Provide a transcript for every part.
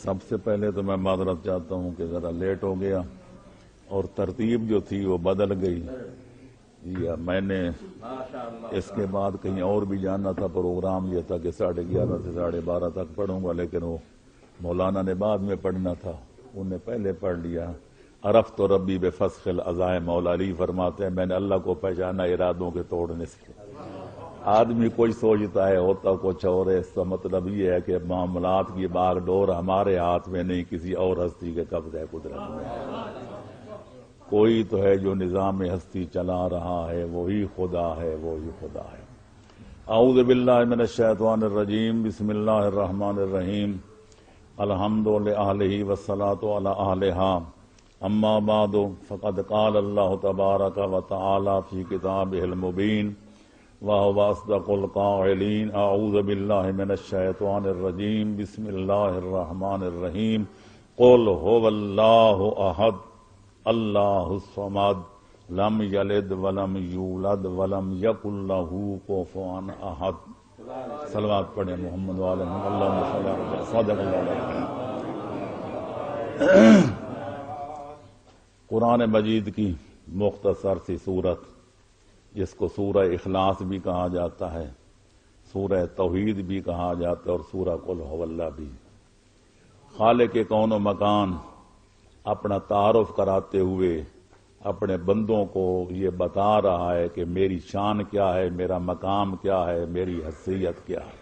سب سے پہلے تو میں معذرت چاہتا ہوں کہ ذرا لیٹ ہو گیا اور ترتیب جو تھی وہ بدل گئی، یا میں نے اس کے بعد کہیں اور بھی جانا تھا۔ پروگرام یہ تھا کہ 11:30 سے 12:30 تک پڑھوں گا، لیکن وہ مولانا نے بعد میں پڑھنا تھا، انہیں پہلے پڑھ لیا۔ عرفت و ربی بفسخ العزائم، مولا علی فرماتے ہیں میں نے اللہ کو پہچانا ارادوں کے توڑنے سے۔ آدمی کوئی سوچتا ہے ہوتا کچھ اور ہے، اس کا مطلب یہ ہے کہ معاملات کی باغ ڈور ہمارے ہاتھ میں نہیں، کسی اور ہستی کے قبضہ قدرت میں ہے۔ کوئی تو ہے جو نظام ہستی چلا رہا ہے، وہی خدا ہے، وہی خدا ہے۔ اعوذ باللہ من الشیطان الرجیم، بسم اللہ الرحمن الرحیم، الحمد للہ والصلاۃ علی اہلہا، اما بعد فقد قال اللہ تبارک و تعالی فی کتابہ المبین وَهُوَ أَصْدَقُ الْقَائِلِينَ۔ أعوذ باللہ من الشیطان الرجیم، بسم اللہ الرحمن الرحیم، قل هو اللہ احد اللہ الصمد لم یلد ولم یولد ولم یکن لہ کفوا احد۔ صلوات پڑھیں محمد وعلی محمد، اللہم صل علی صدق اللہ۔ قرآن مجید کی مختصر سی صورت، جس کو سورہ اخلاص بھی کہا جاتا ہے، سورہ توحید بھی کہا جاتا ہے، اور سورہ قل هو اللہ بھی۔ خالق کون و مکان اپنا تعارف کراتے ہوئے اپنے بندوں کو یہ بتا رہا ہے کہ میری شان کیا ہے، میرا مقام کیا ہے، میری حیثیت کیا ہے۔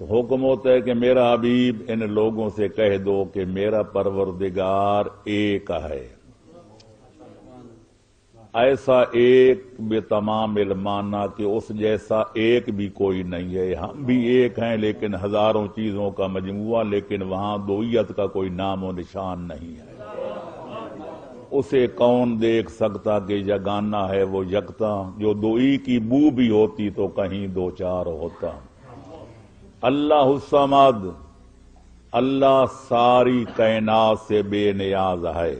تو حکم ہوتا ہے کہ میرا حبیب ان لوگوں سے کہہ دو کہ میرا پروردگار ایک ہے، ایسا ایک بے تمام علمانہ کہ اس جیسا ایک بھی کوئی نہیں ہے۔ ہم بھی ایک ہیں لیکن ہزاروں چیزوں کا مجموعہ، لیکن وہاں دوئیت کا کوئی نام و نشان نہیں ہے۔ اسے کون دیکھ سکتا کہ یگانہ ہے وہ یکتا، جو دوئی کی بو بھی ہوتی تو کہیں دو چار ہوتا۔ اللہ الصمد، اللہ ساری کائنات سے بے نیاز ہے،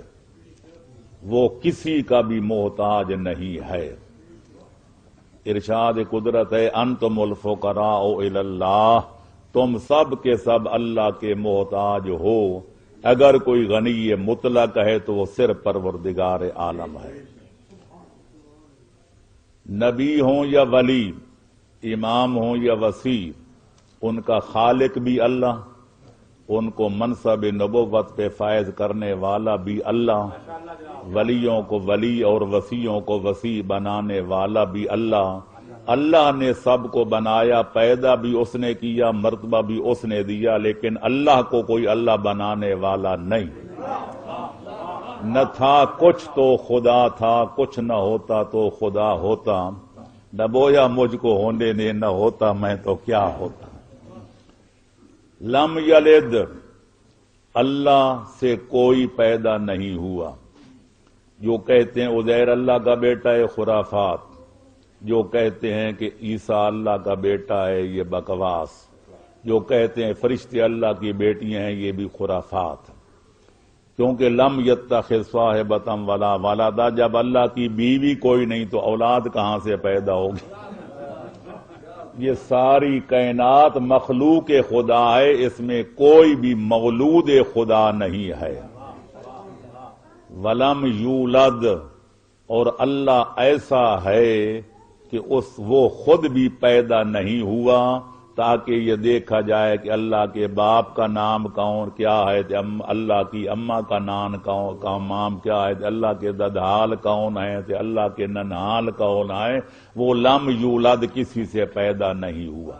وہ کسی کا بھی محتاج نہیں ہے۔ ارشاد قدرت ہے انتم الفقراء الی اللہ، تم سب کے سب اللہ کے محتاج ہو۔ اگر کوئی غنی مطلق ہے تو وہ صرف پروردگار عالم ہے۔ نبی ہوں یا ولی، امام ہوں یا وسیع، ان کا خالق بھی اللہ، ان کو منصب نبوت پہ فائز کرنے والا بھی اللہ، ولیوں کو ولی اور وسیعوں کو وسیع بنانے والا بھی اللہ۔ اللہ نے سب کو بنایا، پیدا بھی اس نے کیا، مرتبہ بھی اس نے دیا، لیکن اللہ کو کوئی اللہ بنانے والا نہیں۔ نہ تھا کچھ تو خدا تھا، کچھ نہ ہوتا تو خدا ہوتا، نہ بویا مجھ کو ہونے دے، نہ ہوتا میں تو کیا ہوتا۔ لم یلد، اللہ سے کوئی پیدا نہیں ہوا۔ جو کہتے ہیں عزیر اللہ کا بیٹا ہے، خرافات۔ جو کہتے ہیں کہ عیسیٰ اللہ کا بیٹا ہے، یہ بکواس۔ جو کہتے ہیں فرشتے اللہ کی بیٹیاں ہیں، یہ بھی خرافات۔ کیونکہ لم یتخذ صاحبۃ ولا ولدا، جب اللہ کی بیوی کوئی نہیں تو اولاد کہاں سے پیدا ہوگی؟ یہ ساری کائنات مخلوق خدا ہے، اس میں کوئی بھی مولود خدا نہیں ہے۔ ولم یولد، اور اللہ ایسا ہے کہ وہ خود بھی پیدا نہیں ہوا تاکہ یہ دیکھا جائے کہ اللہ کے باپ کا نام کون کیا ہے، اللہ کی اماں کا نام کیا ہے، اللہ کے ددحال کون ہے، اللہ کے ننحال کون ہے۔ وہ لم یولد، کسی سے پیدا نہیں ہوا۔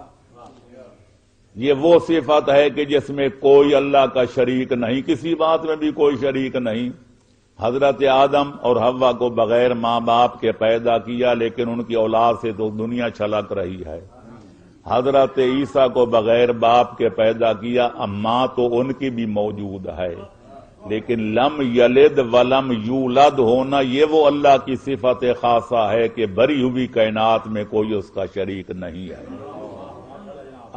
یہ وہ صفت ہے کہ جس میں کوئی اللہ کا شریک نہیں، کسی بات میں بھی کوئی شریک نہیں۔ حضرت آدم اور حوا کو بغیر ماں باپ کے پیدا کیا، لیکن ان کی اولاد سے تو دنیا چھلک رہی ہے۔ حضرت عیسیٰ کو بغیر باپ کے پیدا کیا، ماں تو ان کی بھی موجود ہے، لیکن لم یلد ولم یولد ہونا، یہ وہ اللہ کی صفت خاصہ ہے کہ بھری ہوئی کائنات میں کوئی اس کا شریک نہیں ہے۔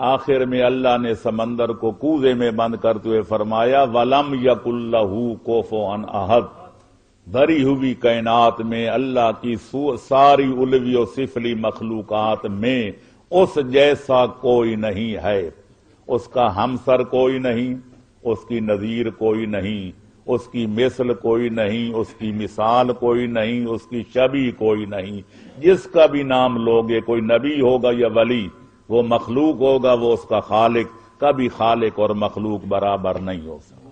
آخر میں اللہ نے سمندر کو کوزے میں بند کرتے ہوئے فرمایا وَلَمْ يَكُنْ لَهُ كُفُوًا أَحَدٌ۔ بھری ہوئی کائنات میں اللہ کی ساری علوی و سفلی مخلوقات میں اس جیسا کوئی نہیں ہے، اس کا ہمسر کوئی نہیں، اس کی نظیر کوئی نہیں، اس کی مثل کوئی نہیں، اس کی مثال کوئی نہیں، اس کی شبیہ کوئی نہیں۔ جس کا بھی نام لوگے، کوئی نبی ہوگا یا ولی، وہ مخلوق ہوگا، وہ اس کا خالق، کبھی خالق اور مخلوق برابر نہیں ہو سکتا۔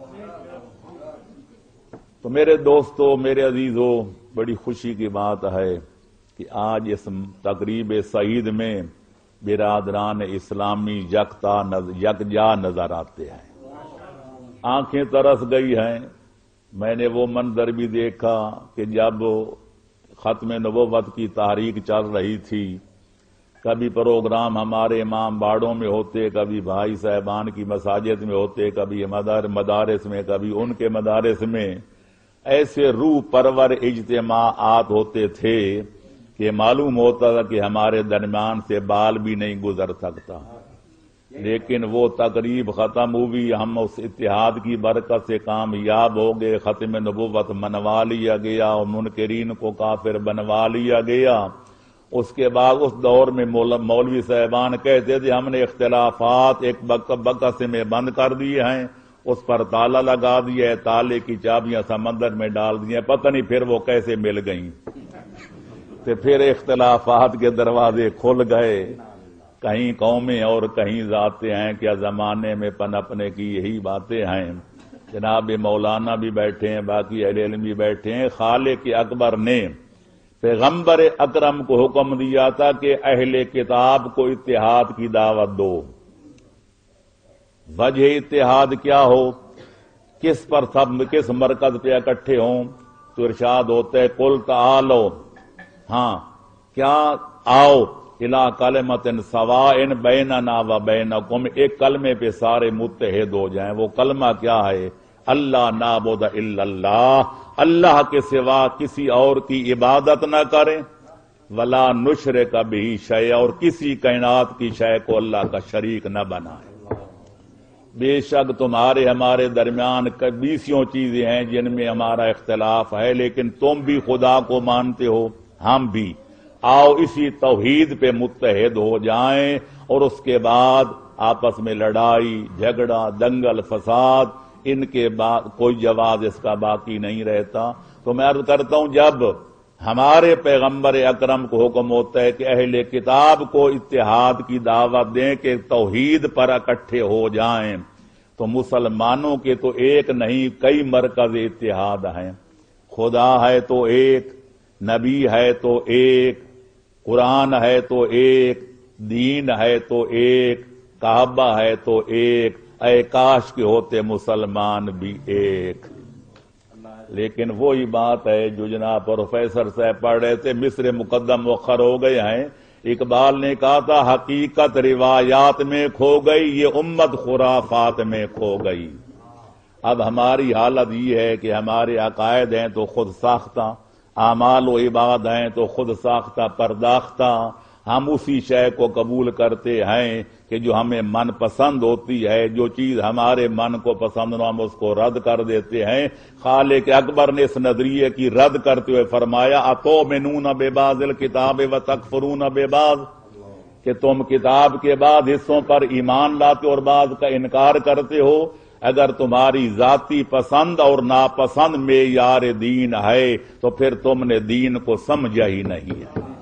تو میرے دوستو، میرے عزیزو، بڑی خوشی کی بات ہے کہ آج اس تقریب سعید میں برادران اسلامی یکجا نظر آتے ہیں، آنکھیں ترس گئی ہیں۔ میں نے وہ منظر بھی دیکھا کہ جب ختم نبوت کی تحریک چل رہی تھی، کبھی پروگرام ہمارے امام باڑوں میں ہوتے، کبھی بھائی صاحبان کی مساجد میں ہوتے، کبھی مدارس میں، کبھی ان کے مدارس میں، ایسے روح پرور اجتماعات ہوتے تھے کہ معلوم ہوتا تھا کہ ہمارے درمیان سے بال بھی نہیں گزر سکتا۔ لیکن وہ تقریب ختم ہوئی، ہم اس اتحاد کی برکت سے کامیاب ہو گئے، ختم نبوت منوا لیا گیا اور منکرین کو کافر بنوا لیا گیا۔ اس کے بعد اس دور میں مولوی صاحبان کہتے تھے ہم نے اختلافات ایک بکس میں بند کر دیے ہیں، اس پر تالا لگا دیا ہے، تالے کی چابیاں سمندر میں ڈال دی ہیں، پتہ نہیں پھر وہ کیسے مل گئیں۔ تو پھر اختلافات کے دروازے کھل گئے، کہیں قومیں اور کہیں ذاتیں ہیں، کیا زمانے میں پنپنے کی یہی باتیں ہیں۔ جناب مولانا بھی بیٹھے ہیں، باقی اہل علم بھی بیٹھے ہیں۔ خالق اکبر نے پیغمبر اکرم کو حکم دیا تھا کہ اہل کتاب کو اتحاد کی دعوت دو۔ وجہ اتحاد کیا ہو، کس پر سب کس مرکز پہ اکٹھے ہوں، تو ارشاد ہوتا ہے قل تعالو، ہاں کیا آؤ الی کلمۃ سواء بیننا و بینکم، ایک کلمے پہ سارے متحد ہو جائیں۔ وہ کلمہ کیا ہے؟ اللہ نعبد الا اللہ، اللہ کے سوا کسی اور کی عبادت نہ کریں، ولا نشرک بہ شیئا، اور کسی کائنات کی شے کو اللہ کا شریک نہ بنائیں۔ بے شک تمہارے ہمارے درمیان بیسیوں چیزیں ہیں جن میں ہمارا اختلاف ہے، لیکن تم بھی خدا کو مانتے ہو، ہم بھی، آؤ اسی توحید پہ متحد ہو جائیں، اور اس کے بعد آپس میں لڑائی جھگڑا دنگل فساد، ان کے بعد کوئی جواز اس کا باقی نہیں رہتا۔ تو میں عرض کرتا ہوں جب ہمارے پیغمبر اکرم کو حکم ہوتا ہے کہ اہل کتاب کو اتحاد کی دعوت دیں کہ توحید پر اکٹھے ہو جائیں، تو مسلمانوں کے تو ایک نہیں کئی مرکز اتحاد ہیں۔ خدا ہے تو ایک، نبی ہے تو ایک، قرآن ہے تو ایک، دین ہے تو ایک، کعبہ ہے تو ایک، اے کاش کے ہوتے مسلمان بھی ایک۔ لیکن وہی بات ہے جو جناب پروفیسر صاحب پڑھ رہے تھے، مصر مقدم مؤخر ہو گئے ہیں۔ اقبال نے کہا تھا حقیقت روایات میں کھو گئی، یہ امت خرافات میں کھو گئی۔ اب ہماری حالت یہ ہے کہ ہمارے عقائد ہیں تو خود ساختہ، اعمال و عباد ہیں تو خود ساختہ پرداختہ، ہم اسی شے کو قبول کرتے ہیں کہ جو ہمیں من پسند ہوتی ہے، جو چیز ہمارے من کو پسند نہ ہم اس کو رد کر دیتے ہیں۔ خالق اکبر نے اس نظریے کی رد کرتے ہوئے فرمایا اتؤمنون ببعض الکتاب وتکفرون ببعض، کہ تم کتاب کے بعد حصوں پر ایمان لاتے اور بعض کا انکار کرتے ہو۔ اگر تمہاری ذاتی پسند اور ناپسند معیار دین ہے تو پھر تم نے دین کو سمجھا ہی نہیں ہے۔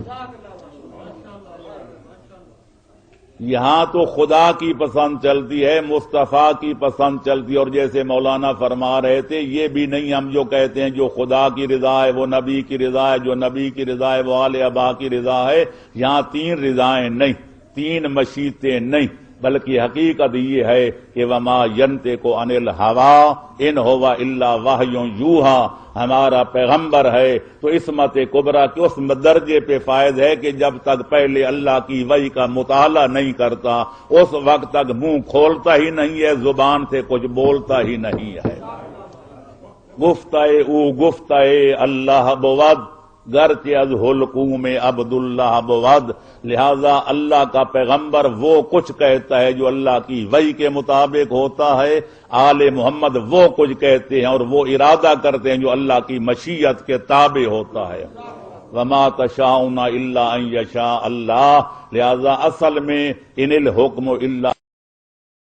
یہاں تو خدا کی پسند چلتی ہے، مصطفیٰ کی پسند چلتی ہے، اور جیسے مولانا فرما رہے تھے یہ بھی نہیں ہم جو کہتے ہیں جو خدا کی رضا ہے وہ نبی کی رضا ہے، جو نبی کی رضا ہے وہ آل ابا کی رضا ہے۔ یہاں تین رضائیں نہیں، تین مشیتیں نہیں، بلکہ حقیقت یہ ہے کہ وما ینطق عن الہوی ان ہوا الا وحی یوحی، ہمارا پیغمبر ہے تو عصمت کبریٰ کے اس درجے پہ فائز ہے کہ جب تک پہلے اللہ کی وحی کا مطالعہ نہیں کرتا اس وقت تک منہ کھولتا ہی نہیں ہے، زبان سے کچھ بولتا ہی نہیں ہے۔ گفتہ اللہ بود گرچہ از حلقوم عبداللہ بود، لہذا اللہ کا پیغمبر وہ کچھ کہتا ہے جو اللہ کی وحی کے مطابق ہوتا ہے، آل محمد وہ کچھ کہتے ہیں اور وہ ارادہ کرتے ہیں جو اللہ کی مشیت کے تابع ہوتا ہے۔ وما تشاءون الا ان یشاء اللہ، لہذا اصل میں ان الحکم الا